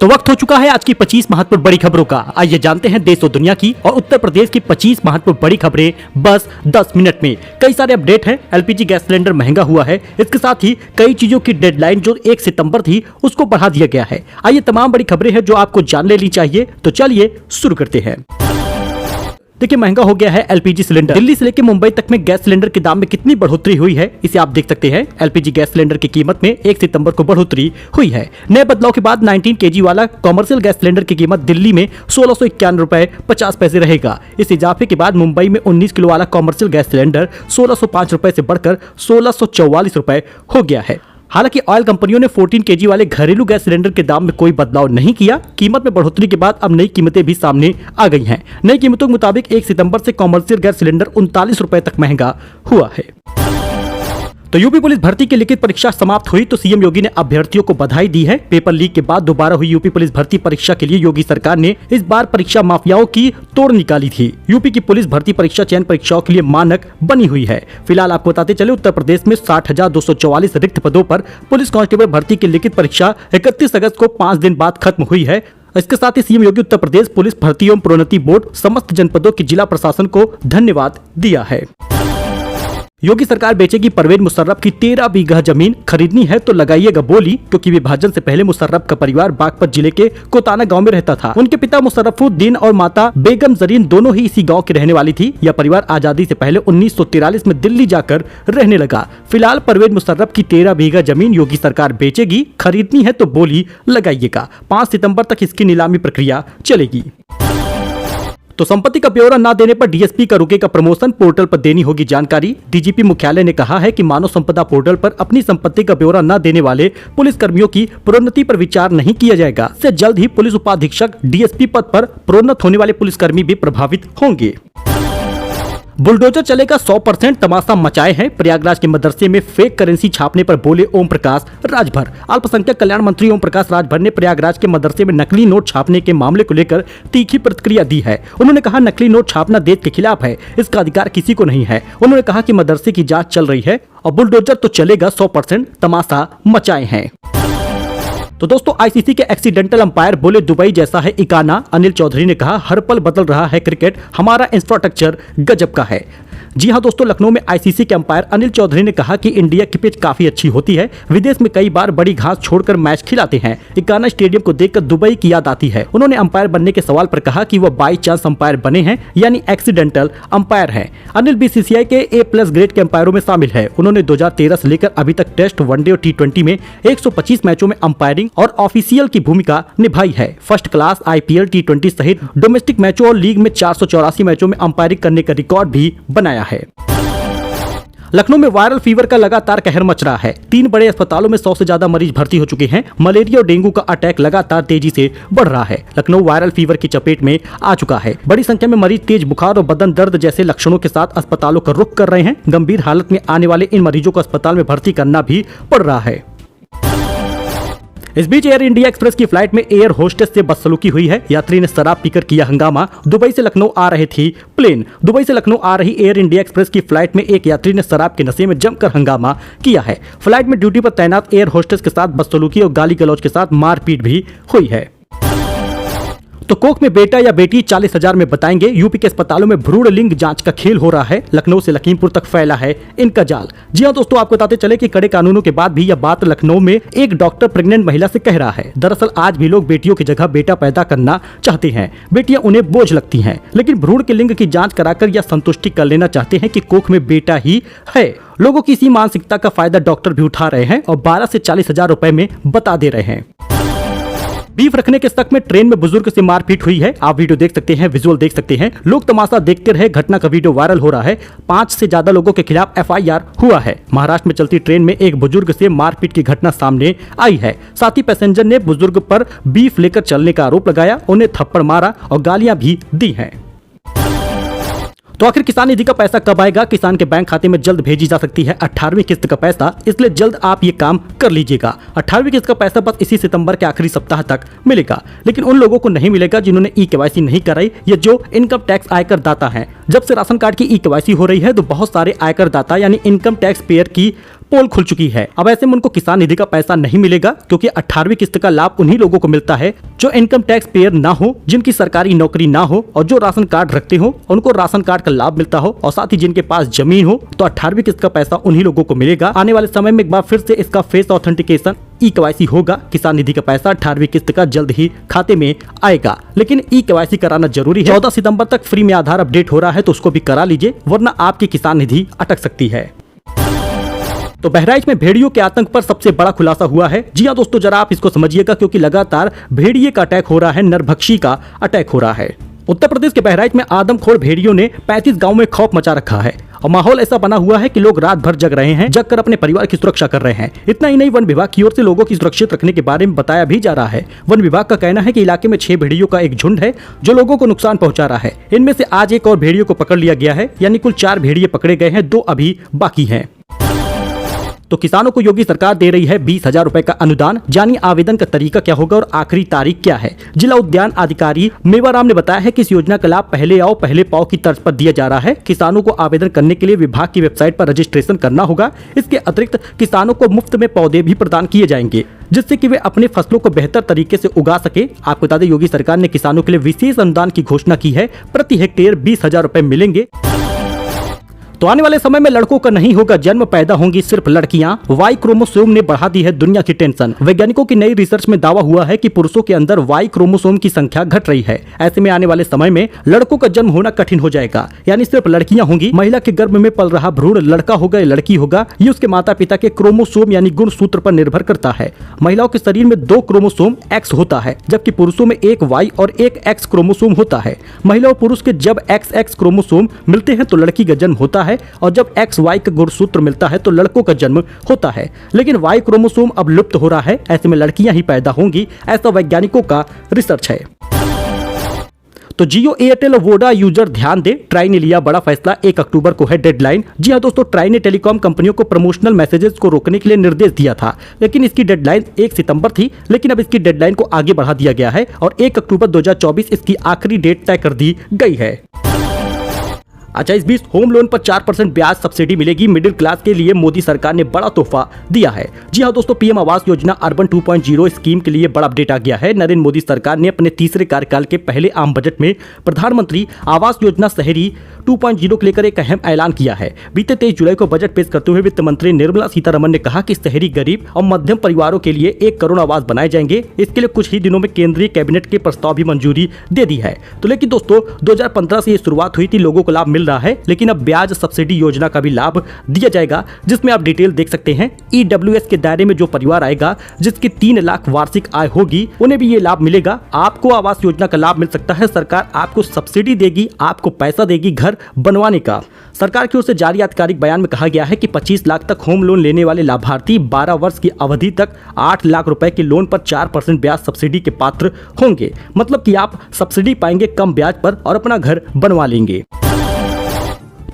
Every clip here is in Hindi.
तो वक्त हो चुका है आज की 25 महत्वपूर्ण बड़ी खबरों का। आइए जानते हैं देश और दुनिया की और उत्तर प्रदेश की 25 महत्वपूर्ण बड़ी खबरें बस 10 मिनट में। कई सारे अपडेट हैं। एलपीजी गैस सिलेंडर महंगा हुआ है, इसके साथ ही कई चीजों की डेडलाइन जो 1 सितंबर थी उसको बढ़ा दिया गया है। आइए तमाम बड़ी खबरें हैं जो आपको जान लेनी चाहिए। तो चलिए शुरू करते हैं। देखिए, महंगा हो गया है एलपीजी सिलेंडर। दिल्ली से लेकर मुंबई तक में गैस सिलेंडर के दाम में कितनी बढ़ोतरी हुई है इसे आप देख सकते हैं। एलपीजी गैस सिलेंडर की कीमत में 1 सितंबर को बढ़ोतरी हुई है। नए बदलाव के बाद 19 केजी वाला कॉमर्शियल गैस सिलेंडर की कीमत दिल्ली में 1651 रुपए 50 पैसे रहेगा। इस इजाफे के बाद मुंबई में 19 किलो वाला कॉमर्शियल गैस सिलेंडर 1605 रुपए से बढ़कर 1644 रुपए हो गया है। हालांकि ऑयल कंपनियों ने 14 केजी वाले घरेलू गैस सिलेंडर के दाम में कोई बदलाव नहीं किया। कीमत में बढ़ोतरी के बाद अब नई कीमतें भी सामने आ गई हैं। नई कीमतों के मुताबिक 1 सितंबर से कॉमर्शियल गैस सिलेंडर 39 रुपए तक महंगा हुआ है। तो यूपी पुलिस भर्ती की लिखित परीक्षा समाप्त हुई तो सीएम योगी ने अभ्यर्थियों को बधाई दी है। पेपर लीक के बाद दोबारा हुई यूपी पुलिस भर्ती परीक्षा के लिए योगी सरकार ने इस बार परीक्षा माफियाओं की तोड़ निकाली थी। यूपी की पुलिस भर्ती परीक्षा चयन परीक्षाओं के लिए मानक बनी हुई है। फिलहाल आपको बताते चले, उत्तर प्रदेश में 60,244 रिक्त पदों पर पुलिस कांस्टेबल भर्ती की लिखित परीक्षा 31 अगस्त को 5 दिन बाद खत्म हुई है। इसके साथ ही सीएम योगी उत्तर प्रदेश पुलिस भर्ती एवं प्रोन्नति बोर्ड समस्त जनपदों की जिला प्रशासन को धन्यवाद दिया है। योगी सरकार बेचेगी परवेज मुशर्रफ की 13 बीघा जमीन। खरीदनी है तो लगाइएगा बोली, क्योंकि विभाजन से पहले मुशर्रफ का परिवार बागपत जिले के कोताना गांव में रहता था। उनके पिता मुशर्रफुद्दीन और माता बेगम जरीन दोनों ही इसी गांव की रहने वाली थी। यह परिवार आजादी से पहले 1943 में दिल्ली जाकर रहने लगा। फिलहाल परवेज मुशर्रफ की 13 बीघा जमीन योगी सरकार बेचेगी। खरीदनी है तो बोली लगाइएगा। 5 सितंबर तक इसकी नीलामी प्रक्रिया चलेगी। तो संपत्ति का ब्यौरा न देने पर डीएसपी का रुकेगा प्रमोशन, पोर्टल पर देनी होगी जानकारी। डीजीपी मुख्यालय ने कहा है कि मानव संपदा पोर्टल पर अपनी संपत्ति का ब्यौरा न देने वाले पुलिस कर्मियों की प्रोन्नति पर विचार नहीं किया जाएगा। इससे जल्द ही पुलिस उपाधीक्षक डीएसपी पद पर प्रोन्नत होने वाले पुलिसकर्मी भी प्रभावित होंगे। बुलडोजर चलेगा 100%, तमाशा मचाए हैं। प्रयागराज के मदरसे में फेक करेंसी छापने पर बोले ओम प्रकाश राजभर। अल्पसंख्यक कल्याण मंत्री ओम प्रकाश राजभर ने प्रयागराज के मदरसे में नकली नोट छापने के मामले को लेकर तीखी प्रतिक्रिया दी है। उन्होंने कहा, नकली नोट छापना देश के खिलाफ है, इसका अधिकार किसी को नहीं है। उन्होंने कहा कि मदरसे की जांच चल रही है और बुलडोजर तो चलेगा 100%, तमाशा मचाए हैं। तो दोस्तों, आईसीसी के एक्सीडेंटल अंपायर बोले दुबई जैसा है इकाना। अनिल चौधरी ने कहा, हर पल बदल रहा है क्रिकेट, हमारा इंफ्रास्ट्रक्चर गजब का है। जी हां दोस्तों, लखनऊ में आईसीसी के अंपायर अनिल चौधरी ने कहा कि इंडिया की पिच काफी अच्छी होती है। विदेश में कई बार बड़ी घास छोड़कर मैच खिलाते हैं। इकाना स्टेडियम को देखकर दुबई की याद आती है। उन्होंने अंपायर बनने के सवाल पर कहा कि वह बाई चांस अंपायर बने हैं, यानी एक्सीडेंटल अंपायर हैं। अनिल बीसीसीआई के A+ ग्रेड के अंपायरों में शामिल है। उन्होंने 2013 से लेकर अभी तक टेस्ट, वनडे और T20 में 125 मैचों में अंपायरिंग और ऑफिशियल की भूमिका निभाई है। फर्स्ट क्लास, IPL, T20 सहित डोमेस्टिक मैचों और लीग में 484 मैचों में अंपायरिंग करने का रिकॉर्ड भी बनाया है। लखनऊ में वायरल फीवर का लगातार कहर मच रहा है। 3 बड़े अस्पतालों में 100 से ज्यादा मरीज भर्ती हो चुके हैं। मलेरिया और डेंगू का अटैक लगातार तेजी से बढ़ रहा है। लखनऊ वायरल फीवर की चपेट में आ चुका है। बड़ी संख्या में मरीज तेज बुखार और बदन दर्द जैसे लक्षणों के साथ अस्पतालों का रुख कर रहे हैं। गंभीर हालत में आने वाले इन मरीजों को अस्पताल में भर्ती करना भी पड़ रहा है। इस बीच एयर इंडिया एक्सप्रेस की फ्लाइट में एयर होस्टेस से बदसलूकी हुई है। यात्री ने शराब पीकर किया हंगामा। दुबई से लखनऊ आ रही थी प्लेन। दुबई से लखनऊ आ रही एयर इंडिया एक्सप्रेस की फ्लाइट में एक यात्री ने शराब के नशे में जमकर हंगामा किया है। फ्लाइट में ड्यूटी पर तैनात एयर होस्टेस के साथ बदसलूकी और गाली गलौज के साथ मारपीट भी हुई है। तो कोख में बेटा या बेटी 40,000 में बताएंगे। यूपी के अस्पतालों में भ्रूण लिंग जांच का खेल हो रहा है। लखनऊ से लखीमपुर तक फैला है इनका जाल। जी हां दोस्तों, आपको बताते चले कि कड़े कानूनों के बाद भी यह बात लखनऊ में एक डॉक्टर प्रेग्नेंट महिला से कह रहा है। दरअसल आज भी लोग बेटियों की जगह बेटा पैदा करना चाहते हैं। बेटियां उन्हें बोझ लगती हैं, लेकिन भ्रूण के लिंग की जांच कराकर यह संतुष्टि कर लेना चाहते हैं कि कोख में बेटा ही है। लोगों की इसी मानसिकता का फायदा डॉक्टर भी उठा रहे हैं और 12 से 40,000 रुपए में बता दे रहे हैं। बीफ रखने के शक में ट्रेन में बुजुर्ग से मारपीट हुई है। आप वीडियो देख सकते हैं, विजुअल देख सकते हैं। लोग तमाशा देखते रहे। घटना का वीडियो वायरल हो रहा है। 5 से ज्यादा लोगों के खिलाफ FIR हुआ है। महाराष्ट्र में चलती ट्रेन में एक बुजुर्ग से मारपीट की घटना सामने आई है। साथ ही पैसेंजर ने बुजुर्ग पर बीफ लेकर चलने का आरोप लगाया, उन्हें थप्पड़ मारा और गालियां भी दी हैं। तो आखिर किसान निधि का पैसा कब आएगा? किसान के बैंक खाते में जल्द भेजी जा सकती है 18वीं किस्त का पैसा, इसलिए जल्द आप ये काम कर लीजिएगा। 18वीं किस्त का पैसा बस इसी सितंबर के आखिरी सप्ताह तक मिलेगा, लेकिन उन लोगों को नहीं मिलेगा जिन्होंने KYC नहीं कराई या जो इनकम टैक्स आयकर दाता हैं। जब से राशन कार्ड की KYC हो रही है तो बहुत सारे आयकर दाता यानी इनकम टैक्स पेयर की पोल खुल चुकी है। अब ऐसे में उनको किसान निधि का पैसा नहीं मिलेगा, क्योंकि 18वीं किस्त का लाभ उन्हीं लोगों को मिलता है जो इनकम टैक्स पेयर ना हो, जिनकी सरकारी नौकरी ना हो और जो राशन कार्ड रखते हो उनको राशन कार्ड का लाभ मिलता हो, और साथ ही जिनके पास जमीन हो। तो 18वीं किस्त का पैसा उन्हीं लोगों को मिलेगा। आने वाले समय में एक बार फिर से इसका फेस ऑथेंटिकेशन ई-केवाईसी होगा। किसान निधि का पैसा 18वीं किस्त का जल्द ही खाते में आएगा, लेकिन ई-केवाईसी कराना जरूरी है। 14 सितंबर तक फ्री में आधार अपडेट हो रहा है, तो उसको भी करा लीजिए, वरना आपकी किसान निधि अटक सकती है। तो बहराइच में भेड़ियों के आतंक पर सबसे बड़ा खुलासा हुआ है। जी हाँ दोस्तों, जरा आप इसको समझिएगा, क्योंकि लगातार भेड़िए का अटैक हो रहा है, नरभक्षी का अटैक हो रहा है। उत्तर प्रदेश के बहराइच में आदमखोर भेड़ियों ने 35 गांव में खौफ मचा रखा है और माहौल ऐसा बना हुआ है कि लोग रात भर जग रहे हैं, जग कर अपने परिवार की सुरक्षा कर रहे हैं। इतना ही नहीं, वन विभाग की ओर से लोगों की सुरक्षित रखने के बारे में बताया भी जा रहा है। वन विभाग का कहना है कि इलाके में 6 भेड़ियों का एक झुंड है जो लोगों को नुकसान पहुंचा रहा है। इनमें से आज एक और भेड़ियों को पकड़ लिया गया है, यानी कुल 4 भेड़िए पकड़े गए हैं, 2 अभी बाकी हैं। तो किसानों को योगी सरकार दे रही है 20,000 रुपए का अनुदान। जानिए आवेदन का तरीका क्या होगा और आखिरी तारीख क्या है। जिला उद्यान अधिकारी मेवाराम ने बताया है कि इस योजना का लाभ पहले आओ पहले पाओ की तर्ज पर दिया जा रहा है। किसानों को आवेदन करने के लिए विभाग की वेबसाइट पर रजिस्ट्रेशन करना होगा। इसके अतिरिक्त किसानों को मुफ्त में पौधे भी प्रदान किए जाएंगे, जिससे कि वे अपने फसलों को बेहतर तरीके से उगा सके। आपको बता दें, योगी सरकार ने किसानों के लिए विशेष अनुदान की घोषणा की है। प्रति हेक्टेयर 20,000 रुपए मिलेंगे। तो आने वाले समय में लड़कों का नहीं होगा जन्म, पैदा होंगी सिर्फ लड़कियां। वाई क्रोमोसोम ने बढ़ा दी है दुनिया की टेंशन। वैज्ञानिकों की नई रिसर्च में दावा हुआ है कि पुरुषों के अंदर वाई क्रोमोसोम की संख्या घट रही है। ऐसे में आने वाले समय में लड़कों का जन्म होना कठिन हो जाएगा, यानी सिर्फ लड़कियां होंगी। महिला के गर्भ में पल रहा भ्रूण लड़का होगा या लड़की होगा, ये उसके माता पिता के क्रोमोसोम यानी गुणसूत्र पर निर्भर करता है। महिलाओं के शरीर में 2 क्रोमोसोम एक्स होता है, जबकि पुरुषों में 1 वाई और 1 एक्स क्रोमोसोम होता है। महिला और पुरुष के जब XX क्रोमोसोम मिलते हैं तो लड़की का जन्म होता है, और जब XY का गुणसूत्र मिलता है तो लड़कों का जन्म होता है। लेकिन वाई क्रोमोसोम अब लुप्त हो रहा है, ऐसे में लड़कियां ही पैदा होंगी, ऐसा वैज्ञानिकों का रिसर्च है। तो जियो, एयरटेल और वोडा यूजर ध्यान दे, ट्राई ने लिया बड़ा फैसला। 1 अक्टूबर को है डेडलाइन। जी हाँ दोस्तों, ट्राई ने टेलीकॉम कंपनियों को प्रमोशनल मैसेजेस को रोकने के लिए निर्देश दिया था, लेकिन इसकी डेडलाइन 1 सितंबर थी। लेकिन अब इसकी डेडलाइन को आगे बढ़ा दिया गया है और 1 अक्टूबर 2024 इसकी आखिरी डेट तय कर दी गई है। अच्छा, इस बीच होम लोन पर 4% ब्याज सब्सिडी मिलेगी। मिडिल क्लास के लिए मोदी सरकार ने बड़ा तोहफा दिया है। जी हाँ दोस्तों, PM Awas Yojana urban 2.0 scheme के लिए बड़ा अपडेट आ गया है। नरेंद्र मोदी सरकार ने अपने तीसरे कार्यकाल के पहले आम बजट में प्रधानमंत्री आवास योजना शहरी 2.0 को लेकर एक अहम ऐलान किया है। बीते 23 जुलाई को बजट पेश करते हुए वित्त मंत्री निर्मला सीतारमण ने कहा कि शहरी गरीब और मध्यम परिवारों के लिए 1 करोड़ आवास बनाए जाएंगे। इसके लिए कुछ ही दिनों में केंद्रीय कैबिनेट के प्रस्ताव भी मंजूरी दे दी है। तो लेकिन दोस्तों, 2015 से ये शुरुआत हुई थी, लोगों को लाभ मिल रहा है, लेकिन अब ब्याज सब्सिडी योजना का भी लाभ दिया जाएगा, जिसमें आप डिटेल देख सकते हैं। EWS के दायरे में जो परिवार आएगा, जिसकी 3 लाख वार्षिक आय होगी, उन्हें भी ये लाभ मिलेगा। आपको आवास योजना का लाभ मिल सकता है। सरकार आपको सब्सिडी देगी, आपको पैसा देगी घर बनवाने का। सरकार की ओर से जारी आधिकारिक बयान में कहा गया है कि 25 लाख तक होम लोन लेने वाले लाभार्थी 12 वर्ष की अवधि तक 8 लाख रुपए के लोन पर 4% ब्याज सब्सिडी के पात्र होंगे। मतलब कि आप सब्सिडी पाएंगे कम ब्याज पर और अपना घर बनवा लेंगे।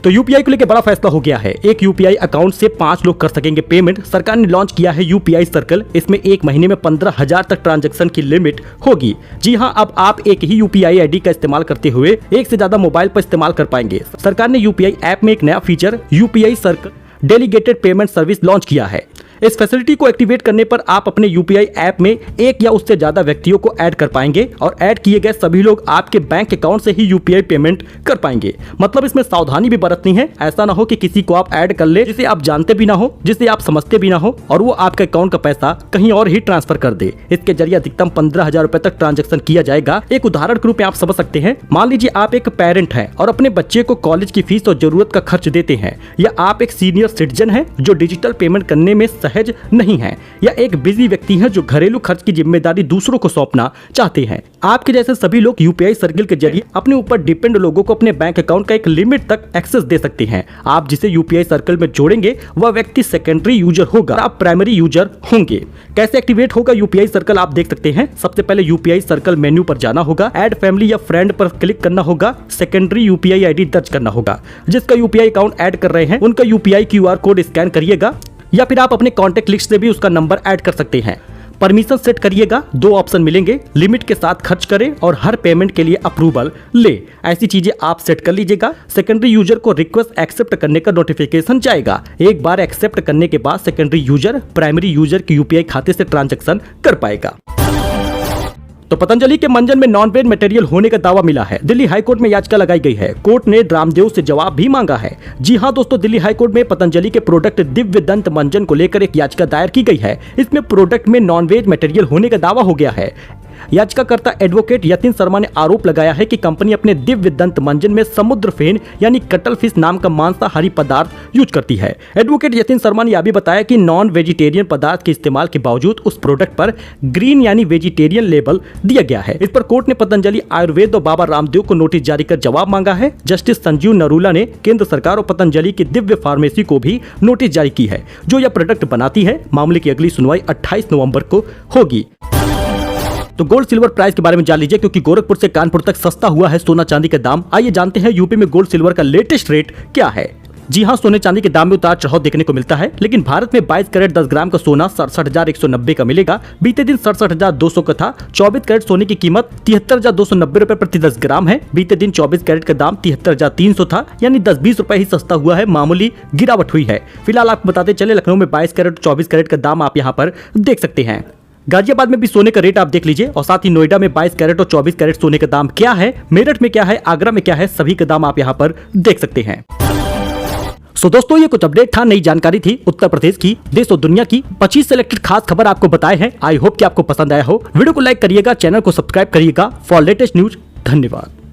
तो यूपीआई को लेकर बड़ा फैसला हो गया है। एक यूपीआई अकाउंट से 5 लोग कर सकेंगे पेमेंट। सरकार ने लॉन्च किया है यूपीआई सर्कल। इसमें 1 महीने में 15,000 तक ट्रांजैक्शन की लिमिट होगी। जी हां, अब आप एक ही यूपीआई आईडी का इस्तेमाल करते हुए एक से ज्यादा मोबाइल पर इस्तेमाल कर पाएंगे। सरकार ने यूपीआई ऐप में एक नया feature UPI circle delegated payment service launch किया है। इस फैसिलिटी को एक्टिवेट करने पर आप अपने यूपीआई ऐप में एक या उससे ज्यादा व्यक्तियों को ऐड कर पाएंगे और ऐड किए गए सभी लोग आपके बैंक अकाउंट से ही यूपीआई पेमेंट कर पाएंगे। मतलब इसमें सावधानी भी बरतनी है। ऐसा ना हो कि किसी को आप ऐड कर ले जिसे आप जानते भी ना हो, जिसे आप समझते भी ना हो, और वो आपके अकाउंट का पैसा कहीं और ही ट्रांसफर कर दे। इसके जरिए अधिकतम 15,000 रुपए तक ट्रांजेक्शन किया जाएगा। एक उदाहरण के रूप में आप समझ सकते हैं। मान लीजिए आप एक पेरेंट हैं और अपने बच्चे को कॉलेज की फीस और जरूरत का खर्च देते हैं, या आप एक सीनियर सिटीजन हैं जो डिजिटल पेमेंट करने में सहज नहीं है, या एक बिजी व्यक्ति है जो घरेलू खर्च की जिम्मेदारी दूसरों को सौंपना चाहते हैं। आपके जैसे सभी लोग यूपीआई सर्कल के जरिए अपने ऊपर डिपेंड लोगों को अपने बैंक अकाउंट का एक लिमिट तक एक्सेस दे सकते हैं। आप जिसे यूपीआई सर्कल में जोड़ेंगे वह व्यक्ति सेकेंडरी यूजर होगा, आप प्राइमरी यूजर होंगे। कैसे एक्टिवेट होगा यूपीआई सर्कल आप देख सकते हैं। सबसे पहले यूपीआई सर्कल मेन्यू पर जाना होगा, ऐड फैमिली या फ्रेंड पर क्लिक करना होगा, सेकेंडरी यूपीआई आईडी दर्ज करना होगा। जिसका यूपीआई अकाउंट ऐड कर रहे हैं उनका यूपीआई QR कोड स्कैन करिएगा, या फिर आप अपने कॉन्टैक्ट लिस्ट से भी उसका नंबर ऐड कर सकते हैं। परमिशन सेट करिएगा, 2 ऑप्शन मिलेंगे, लिमिट के साथ खर्च करें और हर पेमेंट के लिए अप्रूवल ले। ऐसी चीजें आप सेट कर लीजिएगा। सेकेंडरी यूजर को रिक्वेस्ट एक्सेप्ट करने का नोटिफिकेशन जाएगा। एक बार एक्सेप्ट करने के बाद सेकेंडरी यूजर प्राइमरी यूजर के यूपीआई खाते से ट्रांजैक्शन कर पाएगा। तो पतंजलि के मंजन में नॉन वेज मटेरियल होने का दावा मिला है। दिल्ली हाईकोर्ट में याचिका लगाई गई है। कोर्ट ने रामदेव से जवाब भी मांगा है। जी हां दोस्तों, दिल्ली हाईकोर्ट में पतंजलि के प्रोडक्ट दिव्य दंत मंजन को लेकर एक याचिका दायर की गई है। इसमें प्रोडक्ट में नॉन वेज मटेरियल होने का दावा हो गया है। याचिकाकर्ता एडवोकेट यतिन शर्मा ने आरोप लगाया है कि कंपनी अपने दिव्य दंत मंजन में समुद्र फेन यानी कटल फिश नाम का मांसाहारी पदार्थ यूज करती है। एडवोकेट यतिन शर्मा ने यह भी बताया कि नॉन वेजिटेरियन पदार्थ के इस्तेमाल के बावजूद उस प्रोडक्ट पर ग्रीन यानी वेजिटेरियन लेबल दिया गया है। इस पर कोर्ट ने पतंजलि आयुर्वेद और बाबा रामदेव को नोटिस जारी कर जवाब मांगा है। जस्टिस संजीव नरूला ने केंद्र सरकार और पतंजलि की दिव्य फार्मेसी को भी नोटिस जारी की है, जो यह प्रोडक्ट बनाती है। मामले की अगली सुनवाई 28 नवंबर को होगी। तो गोल्ड सिल्वर प्राइस के बारे में जान लीजिए, क्योंकि गोरखपुर से कानपुर तक सस्ता हुआ है सोना चांदी का दाम। आइए जानते हैं यूपी में गोल्ड सिल्वर का लेटेस्ट रेट क्या है। जी हां, सोने चांदी के दाम में उतार चढ़ाव देखने को मिलता है, लेकिन भारत में 22 कैरेट 10 ग्राम का सोना 67,190 का मिलेगा। बीते दिन 67,200 का था। 24 कैरेट सोने की कीमत 73,290 रुपए प्रति 10 ग्राम है। बीते दिन 24 कैरेट का दाम 73,300 था, यानी 10-20 रुपए ही सस्ता हुआ है। मामूली गिरावट हुई है। फिलहाल आपको बताते चले, लखनऊ में 22 कैरेट 24 कैरेट का दाम आप यहाँ पर देख सकते हैं। गाजियाबाद में भी सोने का रेट आप देख लीजिए, और साथ ही नोएडा में 22 कैरेट और 24 कैरेट सोने का दाम क्या है, मेरठ में क्या है, आगरा में क्या है, सभी का दाम आप यहाँ पर देख सकते हैं। सो दोस्तों, ये कुछ अपडेट था, नई जानकारी थी उत्तर प्रदेश की, देश और दुनिया की 25 सिलेक्टेड खास खबर आपको बताए हैं। आई होप कि आपको पसंद आया हो। वीडियो को लाइक करिएगा, चैनल को सब्सक्राइब करिएगा फॉर लेटेस्ट न्यूज। धन्यवाद।